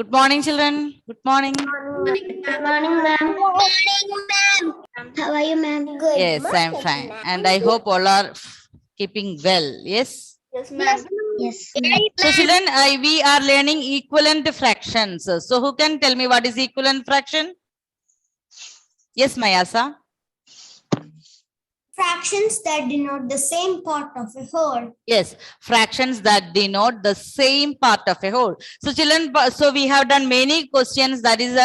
Good morning, children. Good morning. Good morning, ma'am. How are you, ma'am? Good. Yes, I'm fine. And I hope all are keeping well. Yes. Yes, ma'am. Yes, ma'am. So, children, we are learning equivalent fractions. So, who can tell me what is equivalent fraction? Yes, Mayasa. Fractions that denote the same part of a whole. Yes, fractions that denote the same part of a whole. So, children, so we have done many questions. That is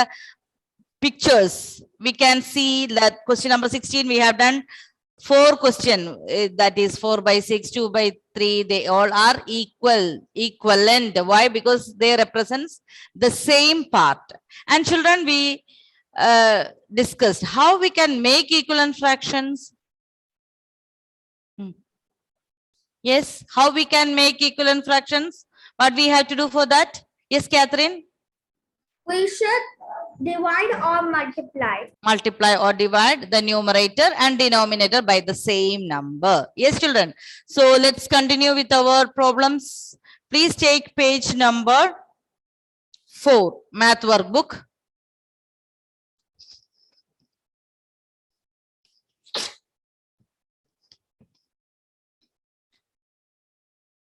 pictures. We can see that question number 16. We have done 4 question. That is 4 by 6, 2 by 3. They all are equivalent. Why? Because they represents the same part. And children, we discussed how we can make equivalent fractions. Yes, how we can make equivalent fractions? What we have to do for that? Yes, Catherine? We should divide or multiply. Multiply or divide the numerator and denominator by the same number. Yes, children. So let's continue with our problems. Please take page number 4, math workbook.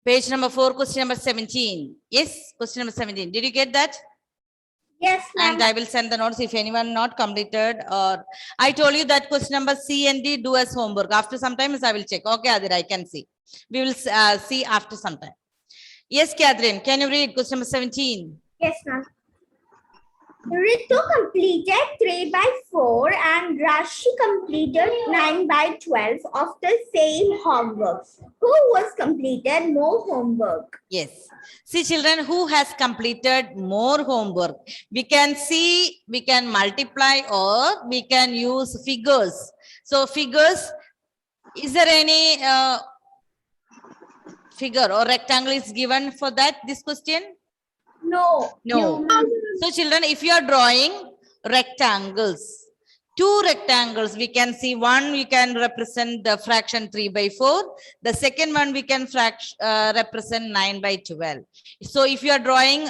Page number 4, question number 17. Yes, question number 17. Did you get that? Yes, ma'am. And I will send the notes if anyone not completed, or I told you that question number C and D do as homework. After some time I will check. Okay, Adira, I can see. We will see after some time. Yes, Catherine, can you read question number 17? Yes, ma'am. Ritu completed 3 by 4 and Rashi completed 9 by 12 of the same homework. Who was completed more homework? Yes. See, children, who has completed more homework? We can see, we can multiply or we can use figures. So figures, is there any figure or rectangle is given for that, this question? No. No. So children, if you are drawing rectangles, 2 rectangles, we can see one, we can represent the fraction 3 by 4. The second one, we can represent 9 by 12. So if you are drawing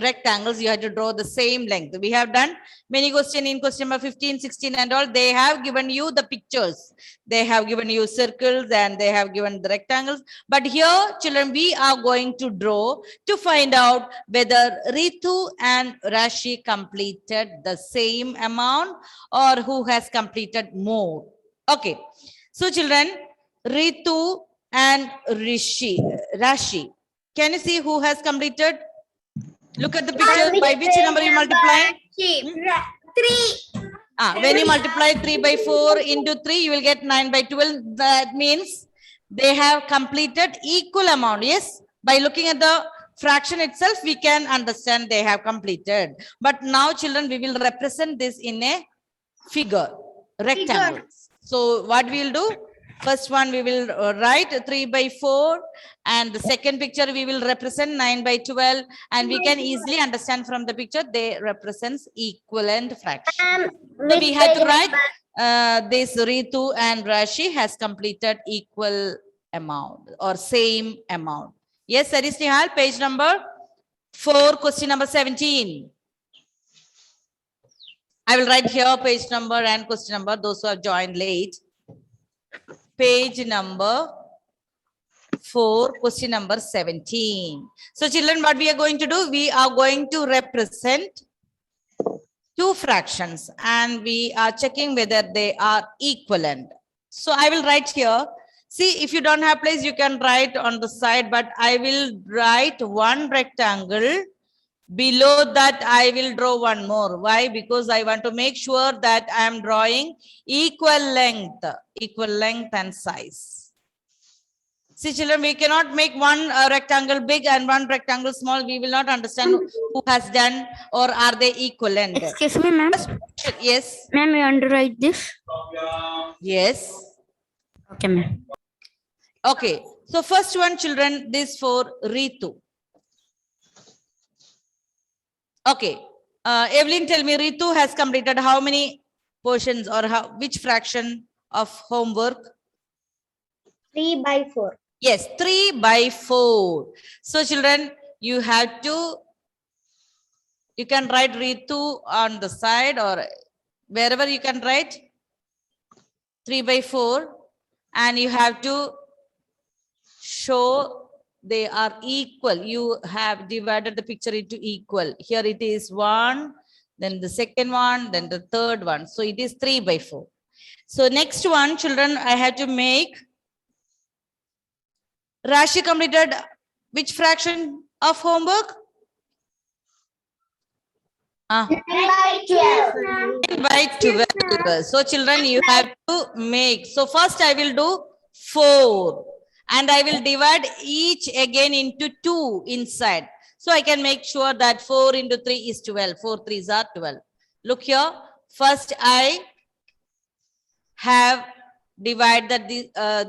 rectangles, you have to draw the same length. We have done many questions in question number 15, 16 and all. They have given you the pictures. They have given you circles and they have given the rectangles. But here, children, we are going to draw to find out whether Ritu and Rashi completed the same amount or who has completed more. Okay. So, children, Ritu and Rashi. Can you see who has completed? Look at the picture. By which number you multiply? 3. When you multiply 3 by 4 into 3, you will get 9 by 12. That means they have completed equal amount. Yes, by looking at the fraction itself, we can understand they have completed. But now, children, we will represent this in a figure, rectangle. So what we will do? First one, we will write 3 by 4, and the second picture we will represent 9 by 12, and we can easily understand from the picture they represents equivalent fraction. So we have to write this Ritu and Rashi has completed equal amount or same amount. Yes, that is Nihal, page number 4, question number 17. I will write here page number and question number, those who have joined late. Page number 4, question number 17. So children, what we are going to do? We are going to represent 2 fractions and we are checking whether they are equivalent. So I will write here. See, if you don't have place, you can write on the side, but I will write one rectangle. Below that, I will draw one more. Why? Because I want to make sure that I am drawing equal length and size. See, children, we cannot make one rectangle big and one rectangle small. We will not understand who has done or are they equivalent. Excuse me, ma'am. Yes. Ma'am, you want to write this? Yes. Okay, ma'am. Okay. So first one, children, this for Ritu. Okay, Evelyn, tell me, Ritu has completed how many portions or which fraction of homework? 3 by 4. Yes, 3 by 4. So children, you have to You can write Ritu on the side or wherever you can write 3 by 4, and you have to show they are equal. You have divided the picture into equal. Here it is 1, then the second one, then the third one. So it is 3 by 4. So next one, children, I have to make. Rashi completed which fraction of homework? 9 by 12. 9 by 12. So children, you have to make. So first I will do 4 and I will divide each again into 2 inside. So I can make sure that 4 into 3 is 12. 4 3s are 12. Look here. First I have divided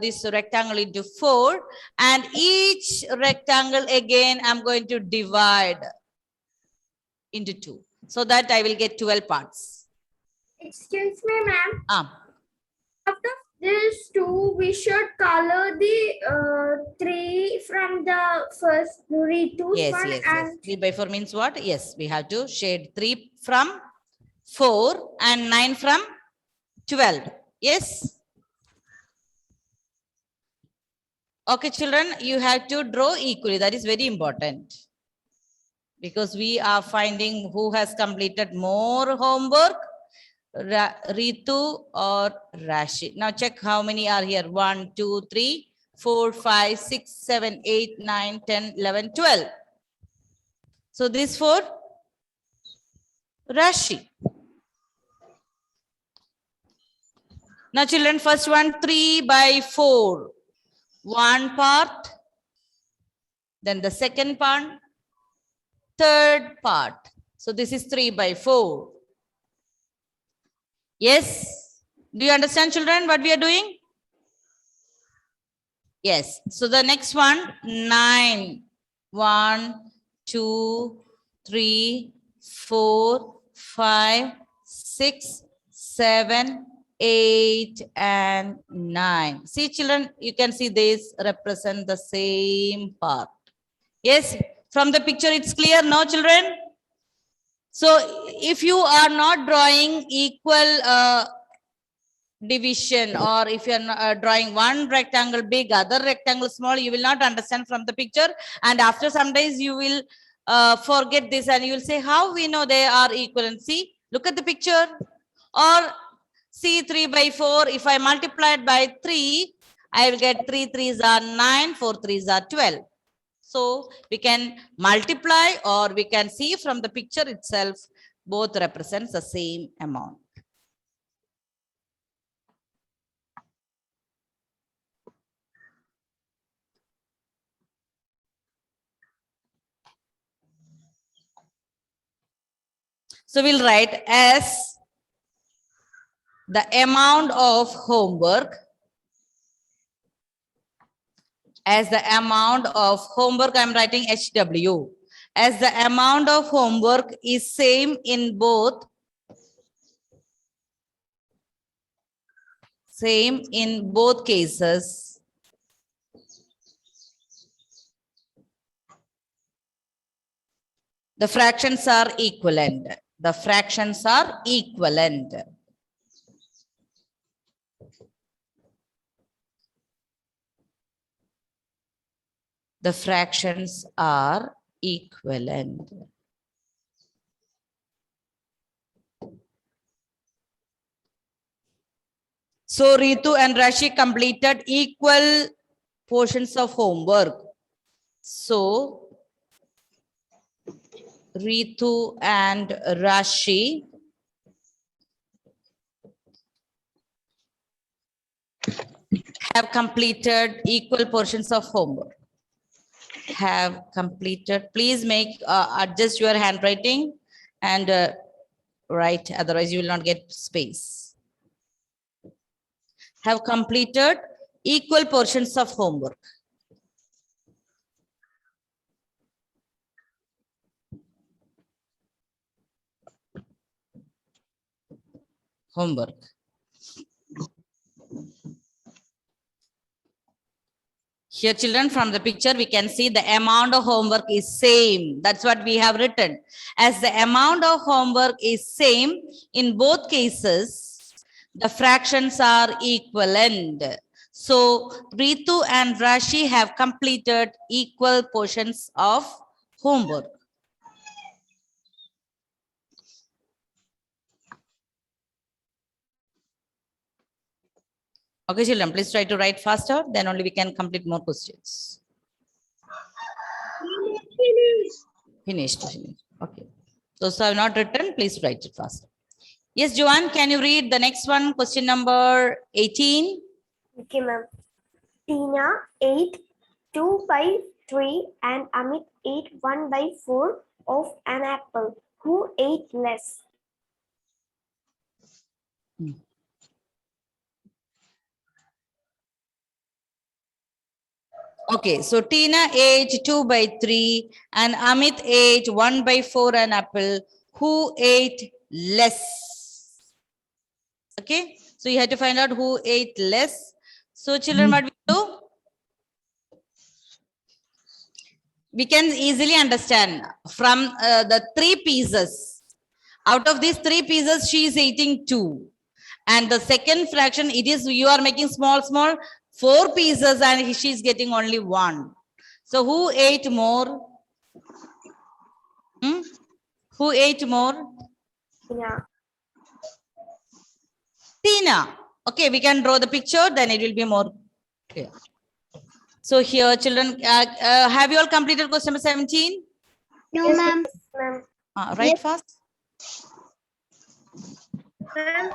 this rectangle into 4 and each rectangle again I'm going to divide into 2. So that I will get 12 parts. Excuse me, ma'am. After this 2, we should color the 3 from the first Ritu Yes, one. yes, yes. And 3 by 4 means what? Yes, we have to shade 3 from 4 and 9 from 12. Yes. Okay, children, you have to draw equally. That is very important. Because we are finding who has completed more homework, Ritu or Rashi. Now check how many are here. 1, 2, 3, 4, 5, 6, 7, 8, 9, 10, 11, 12. So this for Rashi. Now children, first one 3 by 4. One part. Then the second part. Third part. So this is 3 by 4. Yes. Do you understand, children, what we are doing? Yes. So the next one, 9. 1, 2, 3, 4, 5, 6, 7, 8, and 9. See, children, you can see this represent the same part. Yes. From the picture, it's clear now, children? So if you are not drawing equal division, or if you are drawing one rectangle big, other rectangle small, you will not understand from the picture. And after some days, you will forget this and you will say, how we know they are equal? And see, look at the picture. Or see 3 by 4. If I multiply it by 3, I will get 3 3s are 9, 4 3s are 12. So we can multiply or we can see from the picture itself, both represents the same amount. So we'll write as the amount of homework. As the amount of homework, I'm writing HW. As the amount of homework is same in both. Same in both cases. The fractions are equivalent. The fractions are equivalent. The fractions are equivalent. So Ritu and Rashi completed equal portions of homework. So Ritu and Rashi have completed equal portions of homework. Have completed. Please make adjust your handwriting and write, otherwise you will not get space. Have completed equal portions of homework. Homework. Here children, from the picture we can see the amount of homework is same. That's what we have written. As the amount of homework is same in both cases, the fractions are equivalent. So Ritu and Rashi have completed equal portions of homework. Okay, children, please try to write faster. Then only we can complete more questions. Finished. Okay. Those who have not written, please write it faster. Yes, Joanne, can you read the next one? Question number 18. Okay, ma'am. Tina ate 2 by 3 and Amit ate 1 by 4 of an apple. Who ate less? Okay, so Tina ate 2 by 3 and Amit ate 1 by 4 an apple. Who ate less? Okay, so you have to find out who ate less. So children, what we do? We can easily understand from the 3 pieces. Out of these 3 pieces, she is eating 2. And the second fraction, it is you are making small 4 pieces and she is getting only 1. So who ate more? Who ate more? Tina. Tina. Okay, we can draw the picture, then it will be more clear. So here, children, have you all completed question number 17? No, Yes, ma'am. ma'am. Write fast. Ma'am.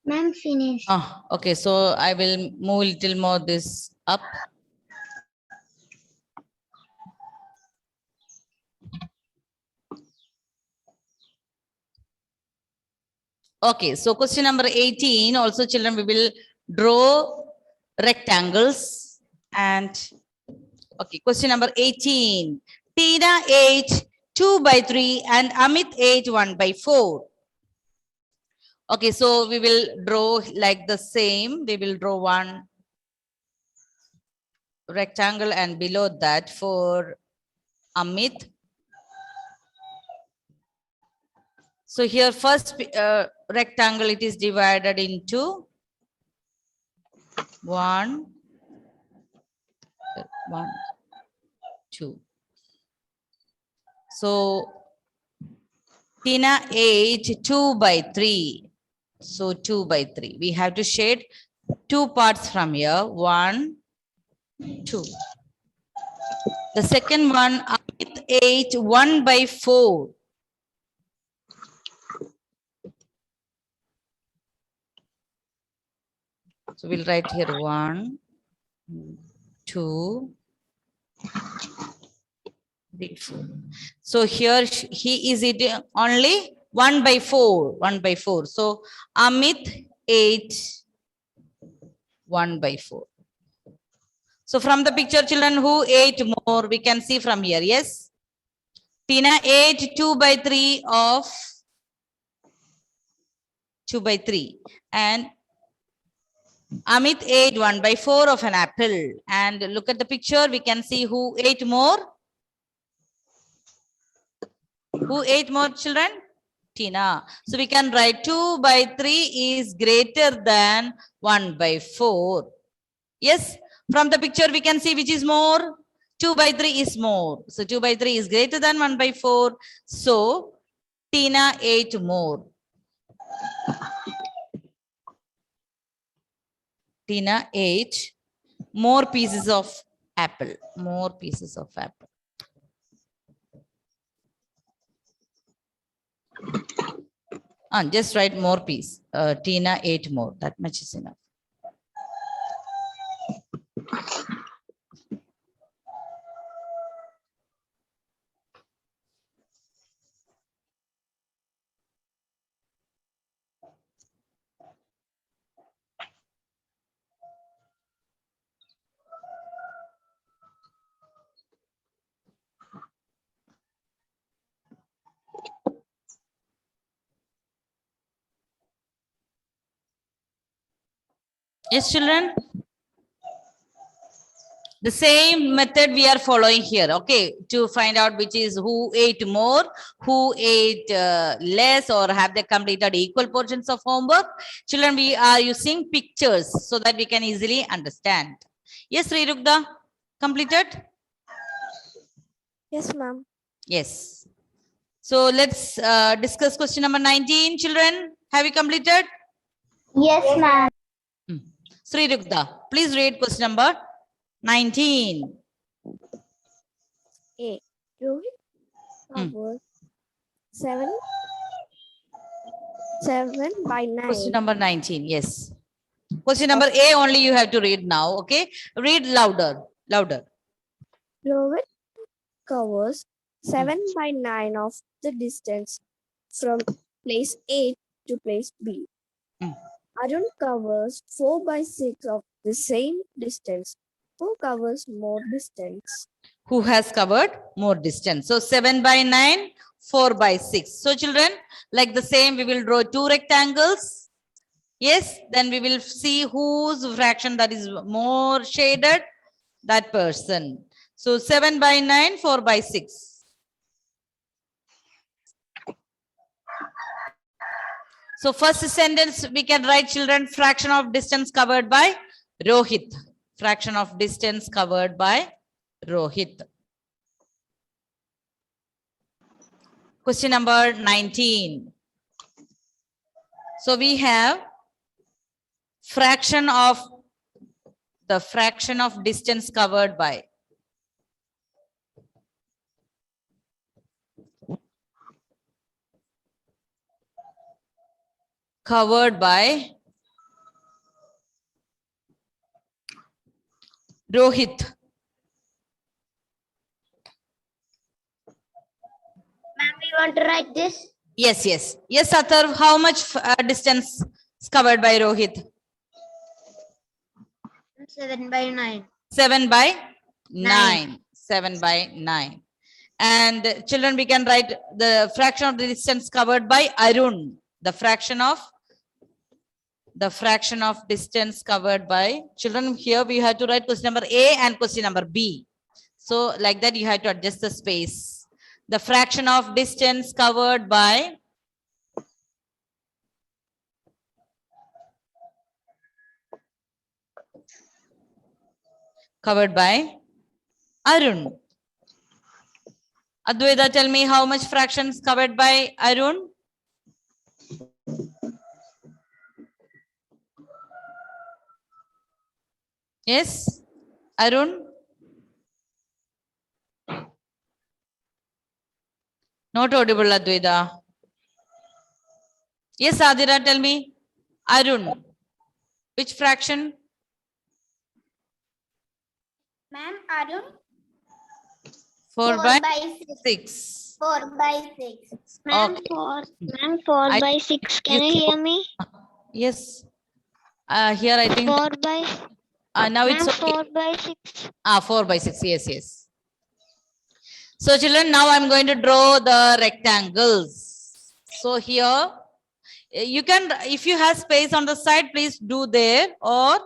Ma'am, finished. Okay, so I will move a little more this up. Okay, so question number 18, also children, we will draw rectangles. And okay, question number 18. Tina ate 2 by 3 and Amit ate 1 by 4. Okay, so we will draw like the same. We will draw one rectangle and below that for Amit. So here first rectangle, it is divided into 1, 2. So Tina ate 2 by 3. So 2 by 3. We have to shade 2 parts from here. 1, 2. The second one, Amit ate 1 by 4. So we'll write here 1, 2, 3, 4. So here he is eating only 1 by 4. 1 by 4. So Amit ate 1 by 4. So from the picture, children, who ate more? We can see from here. Yes. Tina ate 2 by 3 of 2 by 3. And Amit ate 1 by 4 of an apple. And look at the picture. We can see who ate more. Who ate more, children? Tina. So we can write 2 by 3 is greater than 1 by 4. Yes. From the picture, we can see which is more. 2 by 3 is more. So 2 by 3 is greater than 1 by 4. So Tina ate more. Tina ate more pieces of apple. More pieces of apple. Just write more piece. Tina ate more. That much is enough. Yes, children. The same method we are following here, okay, to find out which is who ate more, who ate less, or have they completed equal portions of homework. Children, we are using pictures so that we can easily understand. Yes, Srirugda, completed? Yes, ma'am. Yes. So let's discuss question number 19, children. Have you completed? Yes, ma'am. Srirugda, please read question number 19. A. Rohit covered 7 by 9. Question number 19, yes. Question number A only you have to read now, okay? Read louder, louder. Rohit covers 7 by 9 of the distance from place A to place B. Hmm. Arun covers 4 by 6 of the same distance. Who covers more distance? Who has covered more distance? So 7 by 9, 4 by 6. So children, like the same, we will draw two rectangles. Yes, then we will see whose fraction that is more shaded, that person. So 7 by 9, 4 by 6. So first sentence we can write, children, fraction of distance covered by Rohit. Fraction of distance covered by Rohit. Question number 19. So we have fraction of distance covered by. Covered by Rohit. Ma'am, we want to write this. Yes, yes. Yes, Atharv, how much distance is covered by Rohit? 7 by 9. 7 by 9. 7 by 9. And children, we can write the fraction of the distance covered by Arun. The fraction of distance covered by, children, here we have to write question number A and question number B. So like that you have to adjust the space. The fraction of distance covered by Arun. Adwaita, tell me how much fractions covered by Arun? Yes, Arun? Not audible, Adwaita. Yes, Adira, tell me. Arun, which fraction? Ma'am, Arun? 4 by by 6. 4 by 6. Okay. 4 I- by 6. Can you you hear me? Yes. Here I think 4 by now it's ma'am, okay. 4 by 6. 4 by 6. Yes, yes. So children, now I'm going to draw the rectangles. So here you can, if you have space on the side, please do there or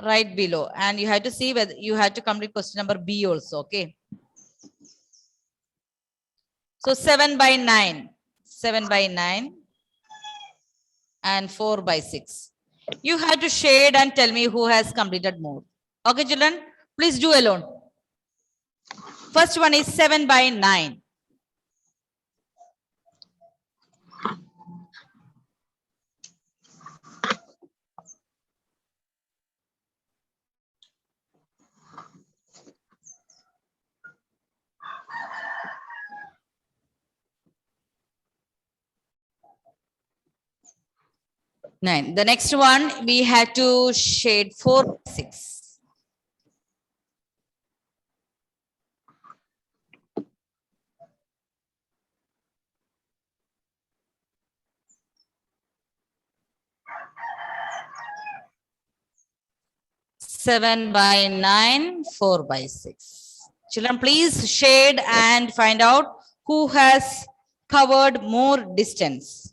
right below. And you have to see whether you have to complete question number B also. Okay. So 7 by 9. 7 by 9 and 4 by 6. You have to shade and tell me who has completed more. Okay, children, please do alone. First one is 7 by 9. Nine. The next one we had to shade 4 by 6. Seven by 9, 4 by 6. Children, please shade and find out who has covered more distance.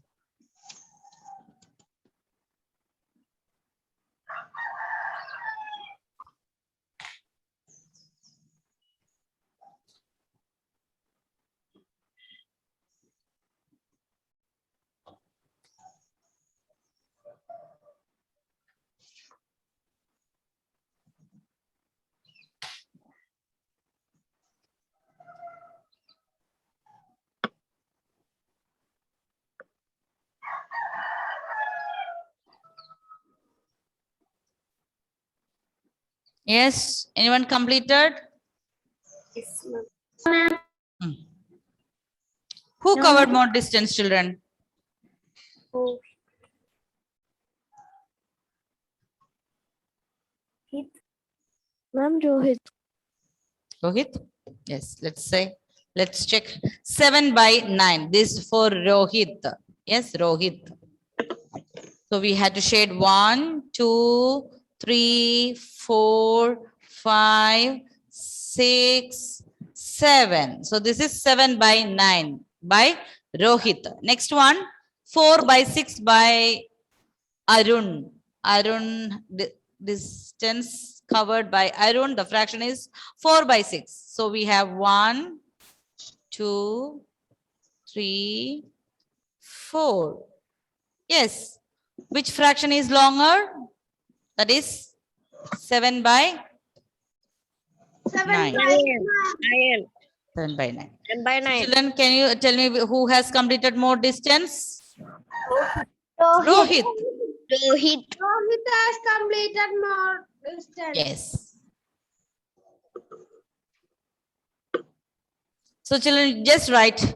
Yes, anyone completed? Yes, ma'am. Who No, covered ma'am. more distance, children? Oh. Ma'am, Rohit. Rohit? Yes, let's check. 7 by 9. This for Rohit. Yes, Rohit. So we had to shade 1, 2, 3, 4, 5, 6, 7. So this is 7 by 9 by Rohit. Next one, 4 by 6 by Arun. Arun, distance covered by Arun, the fraction is 4 by 6. So we have 1, 2, 3, 4. Yes. Which fraction is longer? That is 7 by 9. 7 by 9. 10 by 9. Children, can you tell me who has completed more distance? Rohit. Rohit. Rohit has completed more distance. Yes. So children, just write.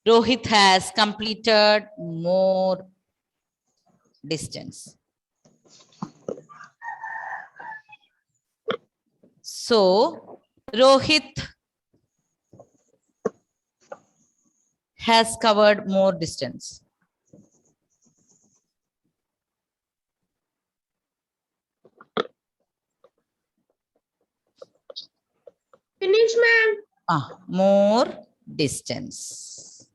Rohit has completed more distance. So Rohit has covered more distance. Finish, ma'am. More distance.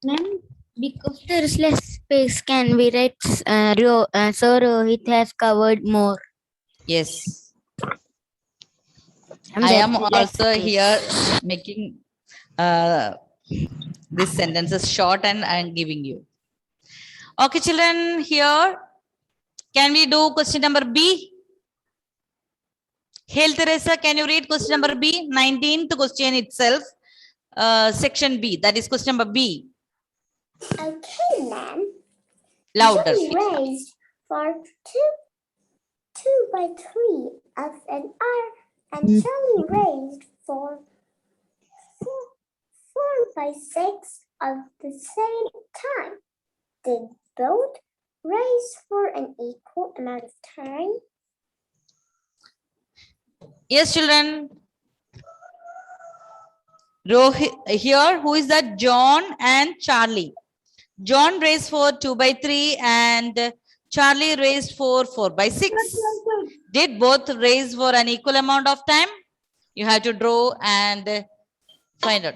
Ma'am, because there is less space, can we write Sir Rohit has covered more? Yes. And I there am is less also space. here making these sentences short and I am giving you. Okay, children, here, can we do question number B? Hail Teresa, can you read question number B? 19th question itself, section B, that is question number B. Okay, ma'am. Louder. Johnny raised for 2 by 3 of an hour, and Charlie raised for 4 by 6 of the same time. Did both raise for an equal amount of time? Yes, children. Rohit, here, who is that? John and Charlie. John raised for 2 by 3 and Charlie raised for 4 by 6. Did both raise for an equal amount of time? You have to draw and find out.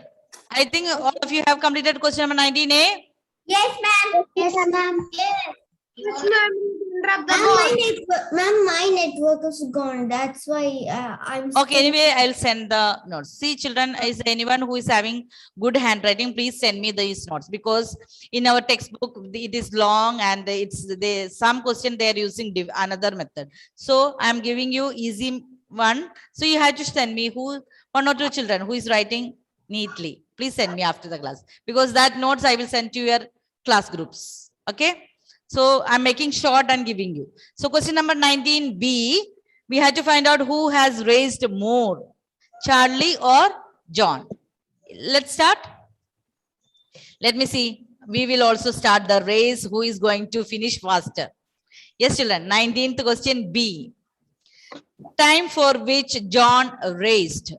I think all of you have completed question number 19A. Yes, ma'am. Yes, ma'am. Yes. Yes, ma'am. Ma'am, my network is gone. That's why I'm. Okay, anyway, I'll send the notes. See, children, is there anyone who is having good handwriting? Please send me these notes because in our textbook it is long and some question they are using another method. So I'm giving you easy one. So you have to send me one or two children who is writing neatly. Please send me after the class because that notes I will send to your class groups. Okay. So I'm making short and giving you. So question number 19B. We had to find out who has raised more, Charlie or John. Let's start. Let me see. We will also start the race. Who is going to finish faster? Yes, children. 19th question B. Time for which John raised.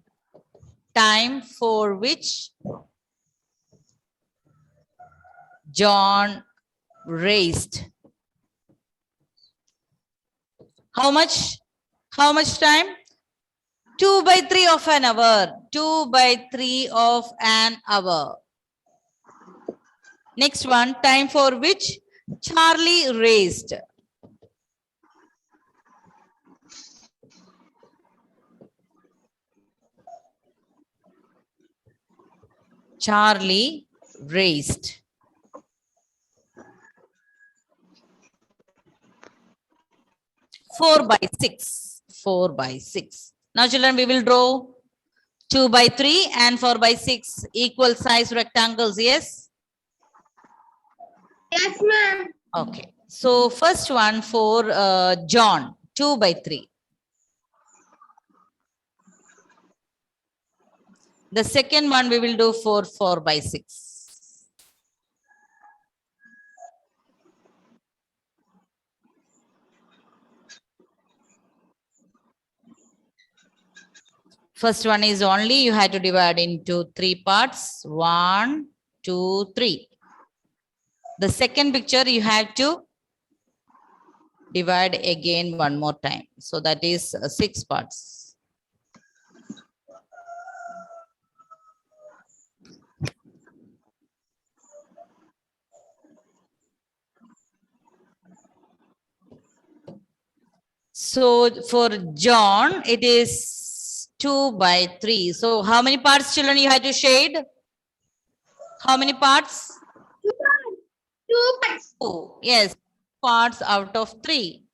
Time for which John raised. How much? How much time? 2 by 3 of an hour. 2 by 3 of an hour. Next one, time for which Charlie raised. Charlie raised. Four by 6. 4 by 6. Now children, we will draw 2 by 3 and 4 by 6 equal size rectangles, yes? Yes, ma'am. Okay. So first one for John, 2 by 3. The second one we will do for 4 by 6. First one is only you have to divide into 3 parts. 1, 2, 3. The second picture you have to divide again one more time. So that is 6 parts. So for John, it is 2 by 3. So how many parts, children, you have to shade? How many parts? 2 parts. 2. Yes, parts out of 3.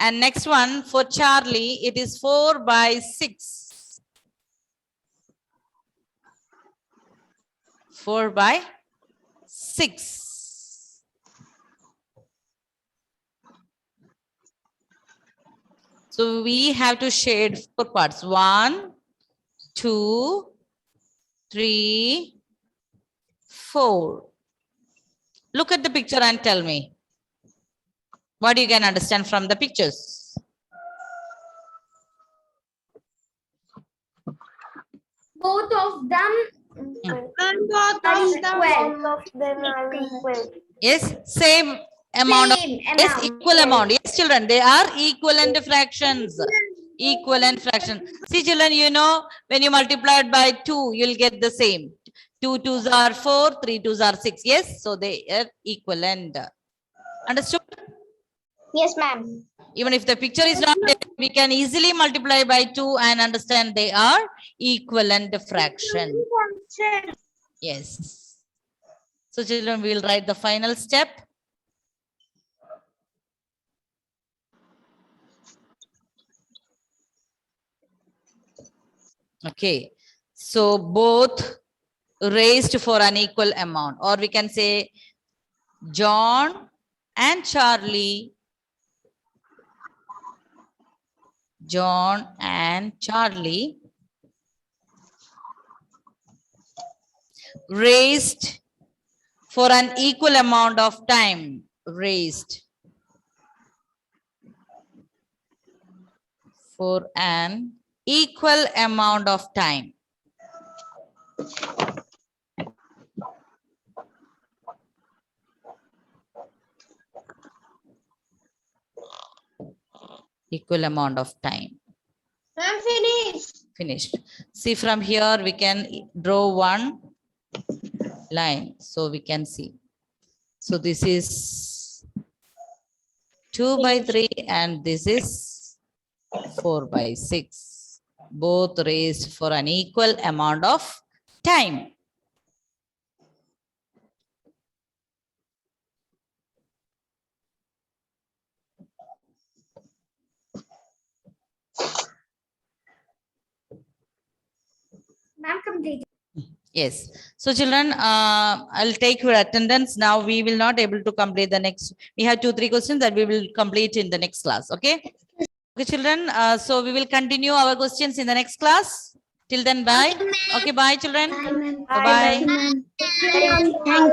And next one for Charlie, it is 4 by 6. 4 by 6. So we have to shade 4 parts. 1, 2, 3, 4. Look at the picture and tell me what you can understand from the pictures. Both of them Both are of equal. them are equal. Yes, same amount of, Same yes, amount. equal amount. Yes, children, they are equivalent fractions. Equivalent fraction. See, children, you know, when you multiply it by 2, you'll get the same. 2 2s are 4, 3 2s are 6. Yes, so they are equivalent. Understood? Yes, ma'am. Even if the picture is not there, we can easily multiply by 2 and understand they are equivalent fraction. Yes. So children, we will write the final step. Okay. So both raised for an equal amount, or we can say John and Charlie. John and Charlie raised for an equal amount of time. Raised for an equal amount of time. Equal amount of time. I'm finished. Finished. See, from here we can draw one line so we can see. So this is 2 by 3 and this is 4 by 6. Both raised for an equal amount of time. Ma'am, complete. Yes. So children, I'll take your attendance. Now we will not able to complete the next. We have 2, 3 questions that we will complete in the next class. Okay. Okay, children. So we will continue our questions in the next class. Till then, bye. Okay, bye, children. Bye, Bye. ma'am. Thank you.